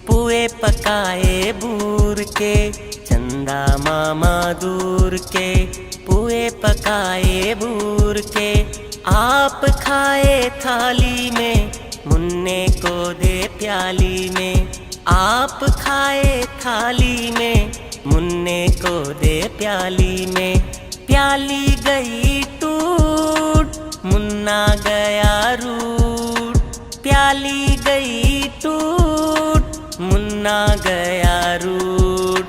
पुए पकाए बूर के, चंदा मामा दूर के। पुए पकाए बूर के, आप खाए थाली में, मुन्ने को दे प्याली में। आप खाए थाली में, मुन्ने को दे प्याली में। प्याली गई टूट, मुन्ना गया रूठ। प्याली गई टूट, मुन्ना गया रूठ।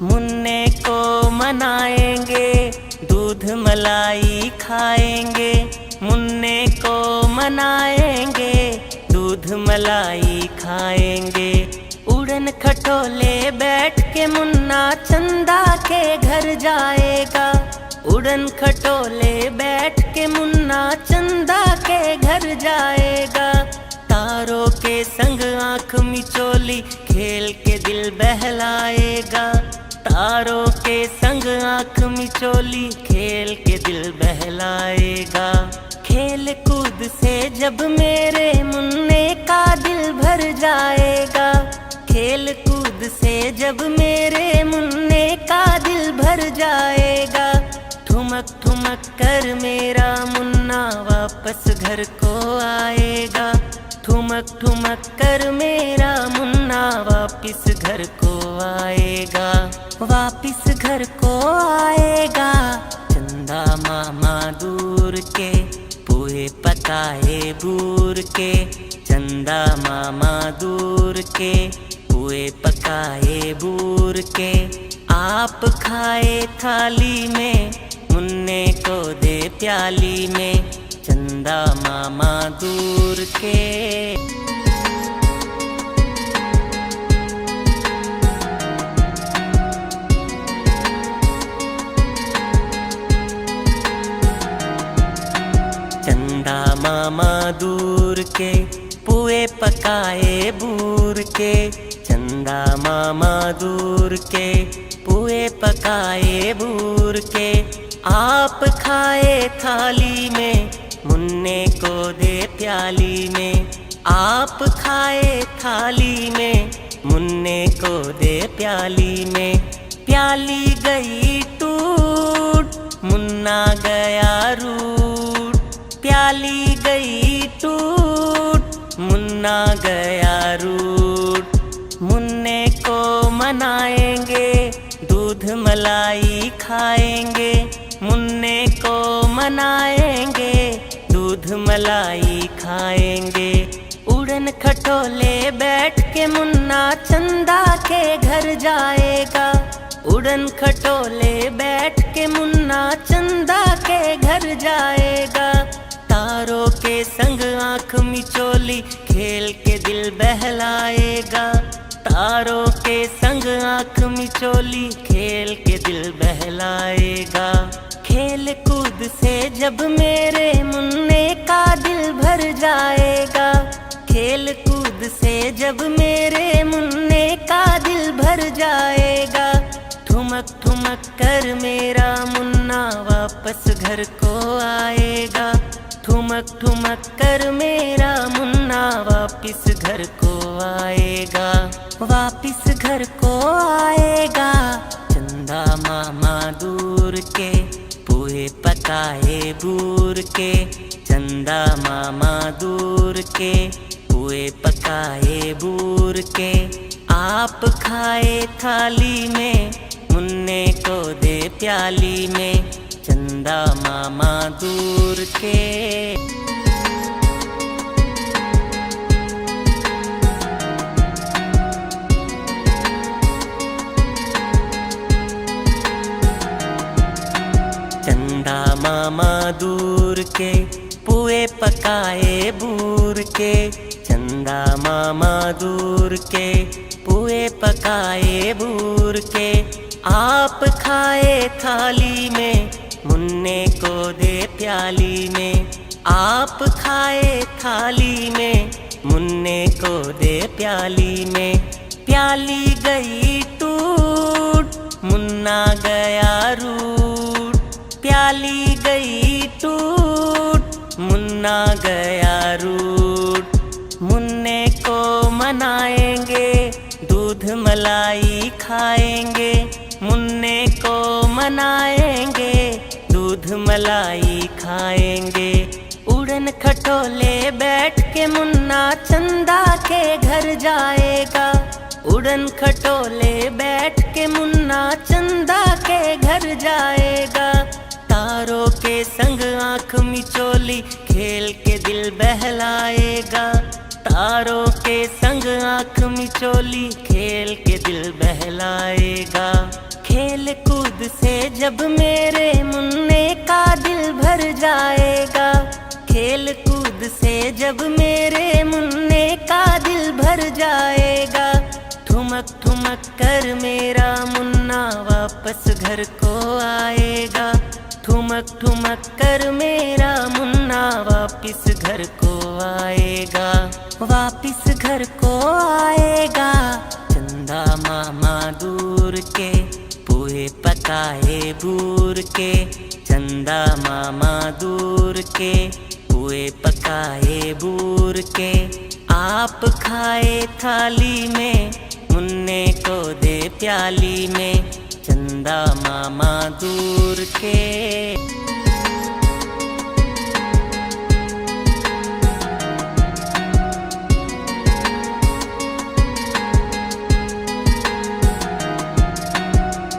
मुन्ने को मनाएंगे, दूध मलाई खाएंगे। मुन्ने को मनाएंगे, दूध मलाई खाएंगे। उड़न खटोले बैठ के मुन्ना चंदा के घर जाएगा। उड़न खटोले बैठ के मुन्ना चंदा के घर जाएगा। तारों के संग आंख मिचोली खेल के दिल बहलाएगा। तारों के संग आंख मिचोली खेल के दिल बहलाएगा। खेल कूद से जब मेरे मुन्ने का दिल भर जाएगा। खेल कूद से जब मेरे मुन्ने का दिल भर जाएगा। ठुमक ठुमक कर मेरा मुन्ना वापस घर को आएगा। ठुमक ठुमक कर मेरा मुन्ना वापिस घर को आएगा। वापिस घर को आएगा। चंदा मामा दूर के, पुए पकाए बूर के। चंदा मामा दूर के, पुए पकाए बूर के। आप खाए थाली में, मुन्ने को दे प्याली में। चंदा मामा दूर के। चंदा मामा दूर के, पुए पकाए बूर के। चंदा मामा दूर के, पुए पकाए बूर के। आप खाए थाली में, मुन्ने को दे प्याली में। आप खाए थाली में, मुन्ने को दे प्याली में। प्याली गई टूट, मुन्ना गया रूठ। प्याली गई टूट, मुन्ना गया रूठ। मुन्ने को मनाएंगे, दूध मलाई खाएंगे। मुन्ने को मनाएंगे, दूध मलाई खाएंगे। उड़न खटोले बैठ के मुन्ना चंदा के घर जाएगा। उड़न खटोले बैठ के मुन्ना चंदा के घर जाएगा। तारों के संग आंख मिचोली खेल के दिल बहलाएगा। तारों के संग आंख मिचोली खेल के दिल बहलाएगा। खेल कूद से जब मेरे मुन्ने का दिल भर जाएगा। खेल कूद से जब मेरे मुन्ने का दिल भर जाएगा। ठुमक ठुमक कर मेरा मुन्ना वापस घर को आएगा। ठुमक ठुमक कर मेरा मुन्ना वापिस घर को आएगा। वापिस घर को आएगा। चंदा मामा दूर के, पुए पकाए बूर के। चंदा मामा दूर के, पुए पकाए बूर के। आप खाए थाली में, मुन्ने को दे प्याली में। चंदा मामा दूर के। चंदा मामा दूर के, पुए पकाए बूर के। चंदा मामा दूर के, पुए पकाए बूर के। आप खाए थाली में, मुन्ने को दे प्याली में। आप खाए थाली में, मुन्ने को दे प्याली में। प्याली गई टूट, मुन्ना गया रूठ। प्याली गई टूट, मुन्ना गया रूठ। मुन्ने को मनाएंगे, दूध मलाई खाएंगे, मुन्ने को मनाएंगे। दूध मलाई खाएंगे, उड़न खटोले बैठ के मुन्ना चंदा के घर जाएगा। उड़न खटोले बैठ के मुन्ना चंदा के घर जाएगा। तारों के संग आँख मिचोली खेल के दिल बहलाएगा। तारों के संग आँख मिचोली खेल के दिल बहलाएगा। खेल कूद से जब मेरे मुन्ने का दिल भर जाएगा। खेल कूद से जब मेरे मुन्ने का दिल भर जाएगा। ठुमक ठुमक कर मेरा मुन्ना वापस घर को आएगा। ठुमक ठुमक कर मेरा मुन्ना वापिस घर को आएगा। वापिस घर को आएगा। चंदा मामा दूर के पुए पकाए बूर के। चंदा मामा दूर के पुए पकाए बूर के। आप खाए थाली में, मुन्ने को दे प्याली में। चंदा मामा दूर के।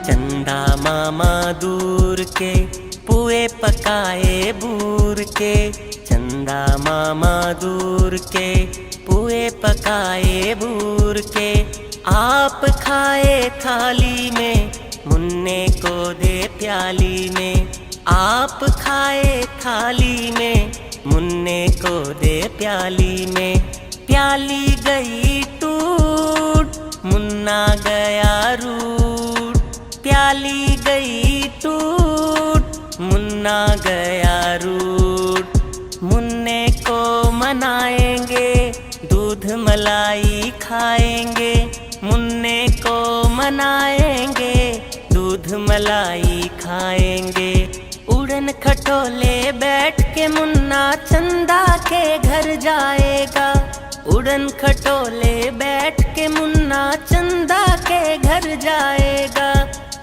चंदा मामा दूर के पुए पकाए बूर के। चंदा मामा दूर के पुए पकाए बूर के। आप खाए थाली में, मुन्ने को दे प्याली में। आप खाए थाली में, मुन्ने को दे प्याली में। प्याली गई टूट, मुन्ना गया रूठ। प्याली गई टूट, मुन्ना गया रूठ। मुन्ने को मनाएंगे, दूध मलाई खाएंगे। मुन्ने को मनाएंगे, दूध मलाई खाएंगे। उड़न खटोले बैठ के मुन्ना चंदा के घर जाएगा। उड़न खटोले बैठ के मुन्ना चंदा के घर जाएगा।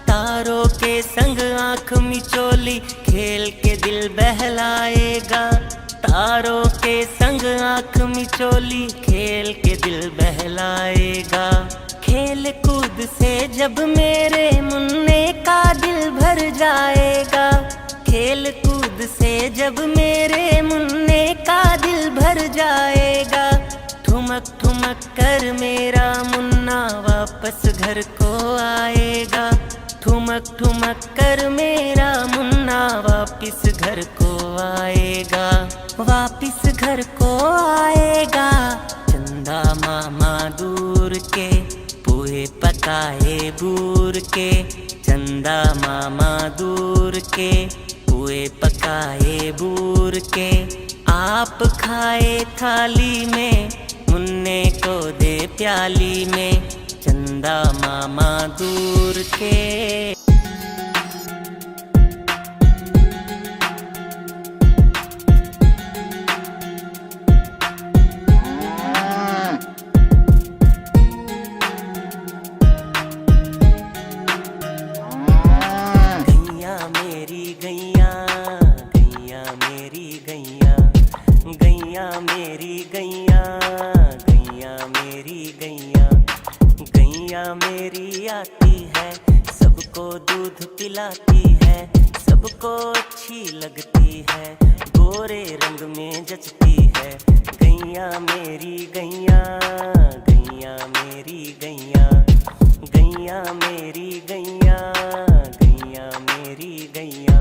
तारों के संग आँख मिचोली खेल के दिल बहलाएगा। तारों के संग आँख मिचोली खेल के दिल बहलाएगा। खेल कूद से जब मेरे मुन्ने का दिल भर जाएगा। खेल कूद से जब मेरे मुन्ने का दिल भर जाएगा। ठुमक ठुमक कर मेरा मुन्ना वापस घर को आएगा। ठुमक ठुमक कर मेरा मुन्ना वापिस घर को आएगा। वापिस घर को आएगा। चंदा मामा दूर के पुए पकाए बूर के। चंदा मामा दूर के पुए पकाए बूर के। आप खाए थाली में, मुन्ने को दे प्याली में। चंदा मामा दूर के। गैया मेरी गैया, गैया मेरी गैया। गैया मेरी आती है, सबको दूध पिलाती है। सबको अच्छी लगती है, गोरे रंग में जचती है। गैया मेरी गैया, गैया मेरी गैया। गैया मेरी गैया, गैया मेरी गैया।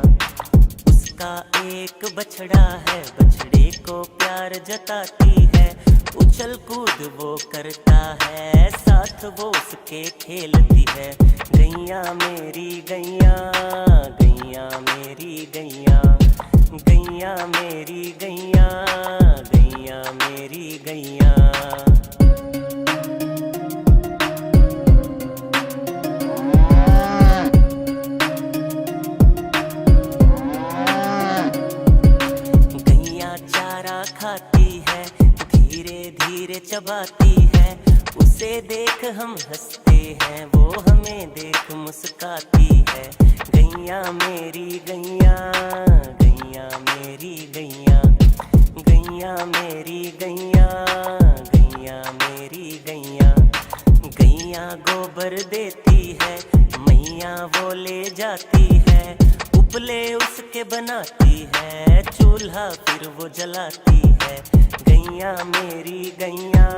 उसका एक बछड़ा है, बछड़े को प्यार जताती है। उछल कूद वो करता है, साथ वो उसके खेलती है। गैया मेरी गैया, गैया मेरी गैया। गैया मेरी गैया, गैया मेरी गैया। खाती है, धीरे धीरे चबाती है। उसे दे देख हम हंसते हैं, वो हमें देख मुस्काती है। गैया मेरी गैया, गैया मेरी गैया, गैया मेरी गैया, गैया मेरी गैया। गैया गोबर देती है, मैया वो ले जाती है। उपले उसके बनाती है, चूल्हा फिर वो जलाती है। गैया मेरी गैया,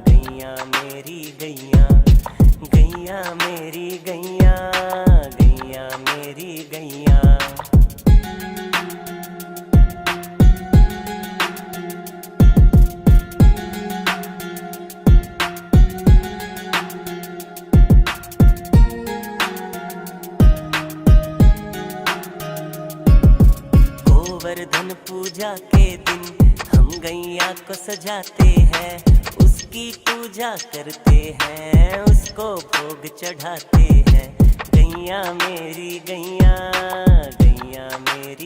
गैया मेरी गैया, गैया मेरी गैया, गैया मेरी गैया। गोवर्धन पूजा के दिन हम गैया को सजाते हैं, उसकी पूजा करते हैं, उसको भोग चढ़ाते हैं। गैया मेरी गैया, गैया मेरी